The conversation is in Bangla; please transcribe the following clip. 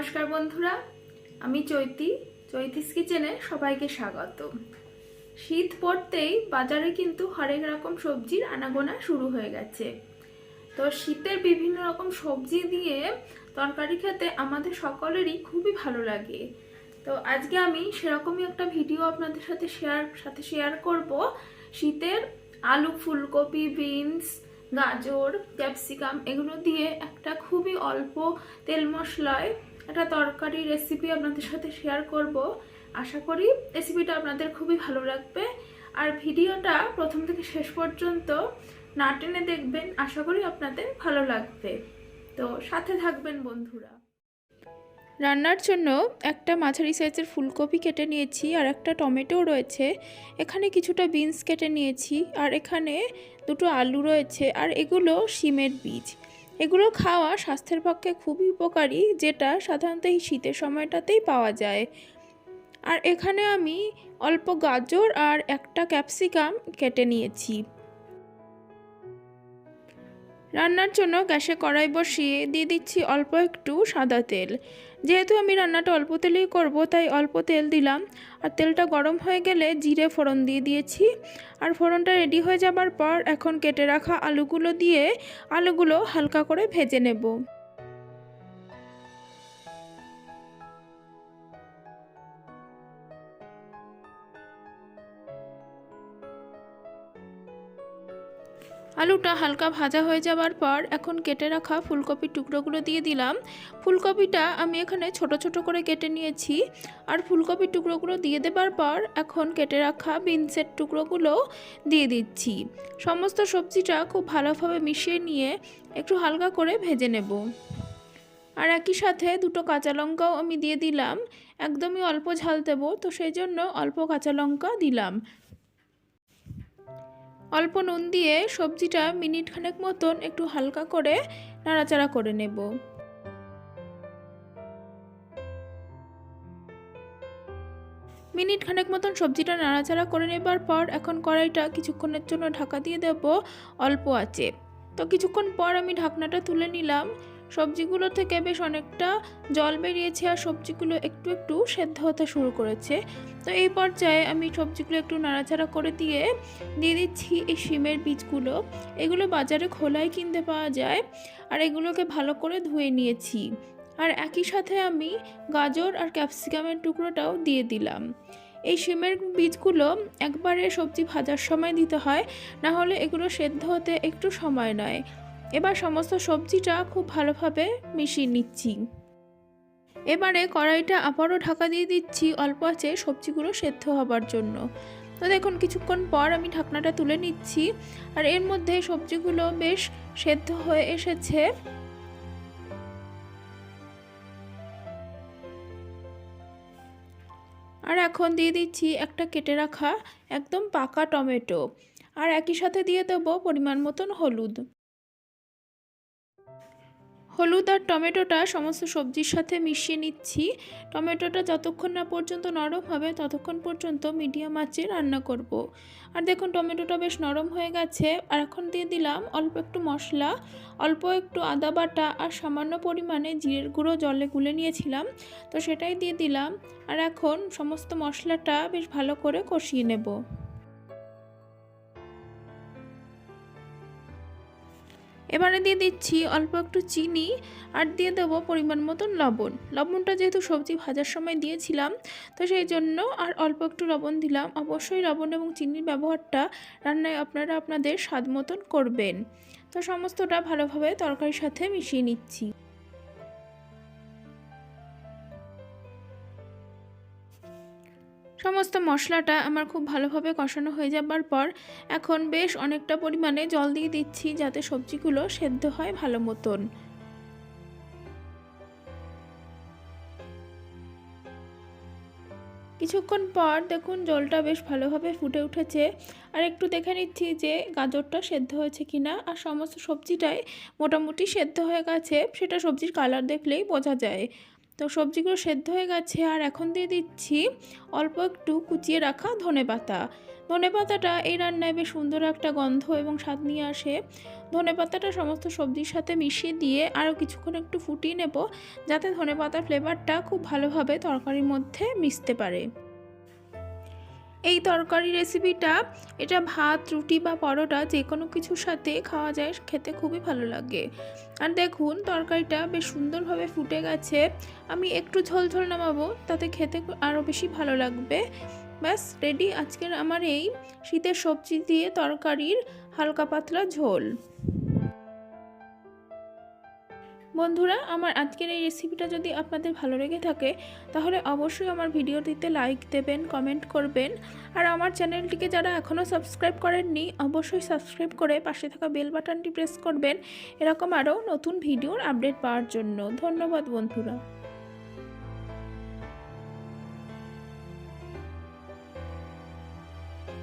নমস্কার বন্ধুরা, আমি চৈতিস কিচেনে সবাইকে স্বাগত। শীত পড়তেই বাজারে কিন্তু হরেক রকম সবজির আনাগোনা শুরু হয়ে গেছে। তো শীতের বিভিন্ন রকম সবজি দিয়ে তরকারি খেতে আমাদের সকলেরই খুবই ভালো লাগে। তো আজকে আমি সেরকমই একটা ভিডিও আপনাদের সাথে শেয়ার করব। শীতের আলু, ফুলকপি, বিনস, গাজর, ক্যাপসিকাম এগুলো দিয়ে একটা খুবই অল্প তেল মশলায় একটা তরকারি রেসিপি আপনাদের সাথে শেয়ার করব। আশা করি রেসিপিটা আপনাদের খুবই ভালো লাগবে, আর ভিডিওটা প্রথম থেকে শেষ পর্যন্ত না টেনে দেখবেন। আশা করি আপনাদের ভালো লাগবে, তো সাথে থাকবেন বন্ধুরা। রান্নার জন্য একটা মাঝারি সাইজের ফুলকপি কেটে নিয়েছি, আর একটা টমেটো রয়েছে, এখানে কিছুটা বিনস কেটে নিয়েছি, আর এখানে দুটো আলু রয়েছে, আর এগুলো শিমের বীজ। এগুলো খাওয়া স্বাস্থ্যের পক্ষে খুবই উপকারী, যেটা সাধারণত এই শীতের সময়টাতেই পাওয়া যায়। আর এখানে আমি অল্প গাজর আর একটা ক্যাপসিকাম কেটে নিয়েছি। রান্নার জন্য গ্যাসে কড়াই বসিয়ে দিয়ে দিচ্ছি অল্প একটু সাদা তেল। যেহেতু আমি রান্নাটা অল্প তেলেই করব, তাই অল্প তেল দিলাম। আর তেলটা গরম হয়ে গেলে জিরে ফোড়ন দিয়ে দিয়েছি। আর ফোড়নটা রেডি হয়ে যাবার পর এখন কেটে রাখা আলুগুলো দিয়ে আলুগুলো হালকা করে ভেজে নেব। আলুটা হালকা ভাজা হয়ে যাওয়ার পর এখন কেটে রাখা ফুলকপির টুকরোগুলো দিয়ে দিলাম। ফুলকপিটা আমি এখানে ছোট ছোট করে কেটে নিয়েছি। আর ফুলকপির টুকরোগুলো দিয়ে দেবার পর এখন কেটে রাখা বিনসের টুকরোগুলো দিয়ে দিচ্ছি। সমস্ত সবজিটা খুব ভালোভাবে মিশিয়ে নিয়ে একটু হালকা করে ভেজে নেব। আর একই সাথে দুটো কাঁচা লঙ্কাও আমি দিয়ে দিলাম। একদমই অল্প ঝাল দেবো, তো সেই জন্য অল্প কাঁচা লঙ্কা দিলাম। অল্প নুন দিয়ে সবজিটা মিনিট খানেক মতন একটু হালকা করে নাড়াচাড়া করে নেব। মিনিট খানেক মতন সবজিটা নাড়াচাড়া করে নেবার পর এখন কড়াইটা কিছুক্ষণের জন্য ঢাকা দিয়ে দেব অল্প আঁচে। তো কিছুক্ষণ পর আমি ঢাকনাটা তুলে নিলাম। সবজিগুলো থেকে বেশ অনেকটা জল বেরিয়েছে, আর সবজিগুলো একটু একটু সেদ্ধ হতে শুরু করেছে। তো এই পর্যায়ে আমি সবজিগুলো একটু নাড়াচাড়া করে দিয়ে দিচ্ছি এই শিমের বীজগুলো। এগুলো বাজারে খোলাই কিনতে পাওয়া যায়, আর এগুলোকে ভালো করে ধুয়ে নিয়েছি। আর একই সাথে আমি গাজর আর ক্যাপসিকামের টুকরোটাও দিয়ে দিলাম। এই শিমের বীজগুলো একবারে সবজি ভাজার সময় দিতে হয়, না হলে এগুলো সেদ্ধ হতে একটু সময় নেয়। এবার সমস্ত সবজিটা খুব ভালোভাবে মিশিয়ে নিচ্ছি। এবারে কড়াইটা আবারও ঢাকা দিয়ে দিচ্ছি অল্প আঁচে সবজিগুলো সেদ্ধ হবার জন্য। তো দেখুন কিছুক্ষণ পর আমি ঢাকনাটা তুলে নিচ্ছি, আর এর মধ্যে সবজিগুলো বেশ সেদ্ধ হয়ে এসেছে। আর এখন দিয়ে দিচ্ছি একটা কেটে রাখা একদম পাকা টমেটো, আর একই সাথে দিয়ে দেবো পরিমাণ মতন হলুদ। হলুদ আর টমেটোটা সমস্ত সবজির সাথে মিশিয়ে নিচ্ছি। টমেটোটা যতক্ষণ না পর্যন্ত নরম হবে ততক্ষণ পর্যন্ত মিডিয়াম আঁচে রান্না করব। আর দেখুন টমেটোটা বেশ নরম হয়ে গেছে। আর এখন দিয়ে দিলাম অল্প একটু মশলা, অল্প একটু আদা বাটা, আর সামান্য পরিমাণে জিরের গুঁড়ো জলে গুলে নিয়েছিলাম, তো সেটাই দিয়ে দিলাম। আর এখন সমস্ত মশলাটা বেশ ভালো করে কষিয়ে নেব। এবারে দিয়ে দিচ্ছি অল্প একটু চিনি, আর দিয়ে দেবো পরিমাণ মতন লবণ। লবণটা যেহেতু সবজি ভাজার সময় দিয়েছিলাম, তো সেই জন্য আর অল্প একটু লবণ দিলাম। অবশ্যই লবণ এবং চিনির ব্যবহারটা রান্নায় আপনারা আপনাদের স্বাদ মতন করবেন। তো সমস্তটা ভালোভাবে তরকারির সাথে মিশিয়ে নিচ্ছি। সমস্ত মশলাটা আমার খুব ভালোভাবে কষানো হয়ে যাবার পর এখন বেশ অনেকটা পরিমাণে জল দিয়ে দিচ্ছি, যাতে সবজিগুলো সেদ্ধ হয় ভালো মতন। কিছুক্ষণ পর দেখুন জলটা বেশ ভালোভাবে ফুটে উঠেছে, আর একটু দেখে নিচ্ছি যে গাজরটা সেদ্ধ হয়েছে কিনা। আর সমস্ত সবজিটাই মোটামুটি সেদ্ধ হয়ে গেছে, সেটা সবজির কালার দেখলেই বোঝা যায়। তো সবজিগুলো সেদ্ধ হয়ে গেছে, আর এখন দিয়ে দিচ্ছি অল্প একটু কুচিয়ে রাখা ধনেপাতা। ধনেপাতাটা এই রান্নায় বেশ সুন্দর একটা গন্ধ এবং স্বাদ নিয়ে আসে। ধনেপাতাটা সমস্ত সবজির সাথে মিশিয়ে দিয়ে আরও কিছুক্ষণ একটু ফুটিয়ে নেব, যাতে ধনেপাতার ফ্লেভারটা খুব ভালোভাবে তরকারির মধ্যে মিশতে পারে। এই তরকারি রেসিপিটা এটা ভাত, রুটি বা পরোটা যে কোনো কিছুর সাথে খাওয়া যায়, খেতে খুবই ভালো লাগে। আর দেখুন তরকারিটা বেশ সুন্দরভাবে ফুটে গেছে। আমি একটু ঝোল ঝোল নামাবো, তাতে খেতে আরও বেশি ভালো লাগবে। ব্যাস রেডি আজকের আমার এই শীতের সবজি দিয়ে তরকারির হালকা পাতলা ঝোল। বন্ধুরা, আমার আজকের এই রেসিপিটা যদি আপনাদের ভালো লেগে থাকে তাহলে অবশ্যই আমার ভিডিওটিতে লাইক দেবেন, কমেন্ট করবেন। আর আমার চ্যানেলটিকে যারা এখনও সাবস্ক্রাইব করেননি অবশ্যই সাবস্ক্রাইব করে পাশে থাকা বেল বাটনটি প্রেস করবেন, এরকম আরও নতুন ভিডিওর আপডেট পাওয়ার জন্য। ধন্যবাদ বন্ধুরা।